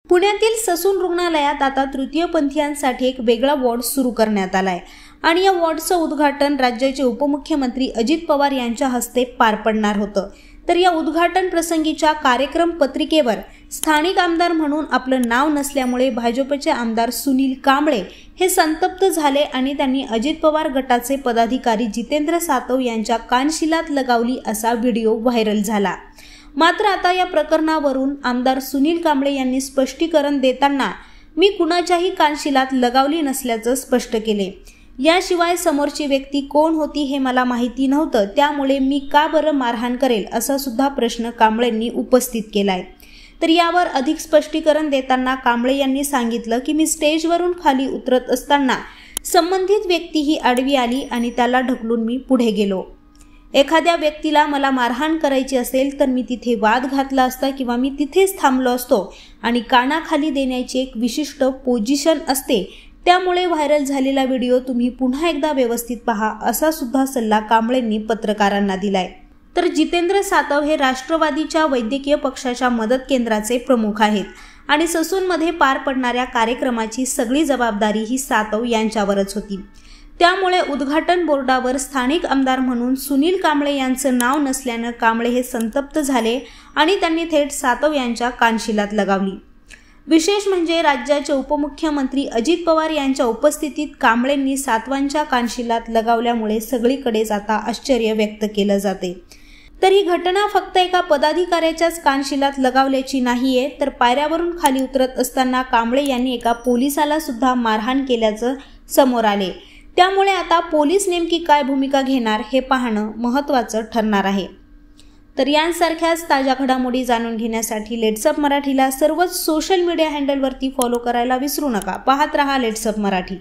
पुण्यातील ससून रुग्णालयात आता तृतीयपंथीयांसाठी एक वेगळा वॉर्ड सुरू करण्यात आलाय आणि या वॉर्डचं उद्घाटन राज्याचे उपमुख्यमंत्री अजित पवार यांच्या हस्ते पार पडणार होतं। तर या उद्घाटन प्रसंगीच्या कार्यक्रम पत्रिकेवर स्थानिक आमदार म्हणून आपलं नाव नसल्यामुळे भाजपचे आमदार सुनील कांबळे हे संतप्त झाले आणि त्यांनी अजित पवार गटाचे पदाधिकारी जितेंद्र सातव यांच्या कानशिलात लगावली असा व्हिडिओ व्हायरल झाला। मात्र आता या प्रकरणावरून आमदार सुनील कांबळे यांनी स्पष्टीकरण देताना मी कुणाच्याही कानशिलात लगावली नसल्याचं स्पष्ट केले। याशिवाय समोरची व्यक्ती कोण होती हे मला माहिती नव्हतं, त्यामुळे मी का बरं मारहाण करेल असा सुद्धा प्रश्न कांबळेंनी उपस्थित केलाय। तर यावर अधिक स्पष्टीकरण देताना कांबळे यांनी सांगितलं की मी स्टेजवरून खाली उतरत असताना संबंधित व्यक्ती ही आडवी आली आणि त्याला ढकलून मी पुढे गेलो। एखाद्या व्यक्तीला मला मारहाण करायची असेल तर मी तिथे वाद घातला असता किंवा मी तिथेच थांबलो असतो आणि कानाखाली देण्याची एक विशिष्ट पोझिशन असते, त्यामुळे व्हायरल झालेला व्हिडिओ तुम्ही पुन्हा एकदा व्यवस्थित पहा असा सुद्धा सल्ला कांबळेंनी पत्रकारांना दिलाय। तर जितेंद्र सातव हे राष्ट्रवादीच्या वैद्यकीय पक्षाच्या मदत केंद्राचे प्रमुख आहेत आणि ससूनमध्ये पार पडणाऱ्या कार्यक्रमाची सगळी जबाबदारी ही सातव यांच्यावरच होती। त्यामुळे उद्घाटन बोर्डावर स्थानिक आमदार म्हणून सुनील कांबळे यांचं नाव नसल्यानं कांबळे हे संतप्त झाले आणि त्यांनी थेट सातव यांच्या कानशिलात लगावली। विशेष म्हणजे राज्याचे उपमुख्यमंत्री अजित पवार यांच्या उपस्थितीत कांबळेंनी सातवांच्या कानशिलात लगावल्यामुळे सगळीकडेच आता आश्चर्य व्यक्त केलं जाते। तर ही घटना फक्त एका पदाधिकाऱ्याच्याच कानशिलात लगावल्याची नाहीये, तर पायऱ्यावरून खाली उतरत असताना कांबळे यांनी एका पोलिसाला सुद्धा मारहाण केल्याचं समोर आले। त्यामुळे आता पोलीस नेमकी काय भूमिका घेणार हे पाहणं महत्त्वाचं ठरणार आहे। तर यांसारख्याच ताज्या घडामोडी जाणून घेण्यासाठी लेट्स अप मराठीला सर्वच सोशल मीडिया हँडलवरती फॉलो करायला विसरू नका। पाहत रहा लेट्स अप मराठी।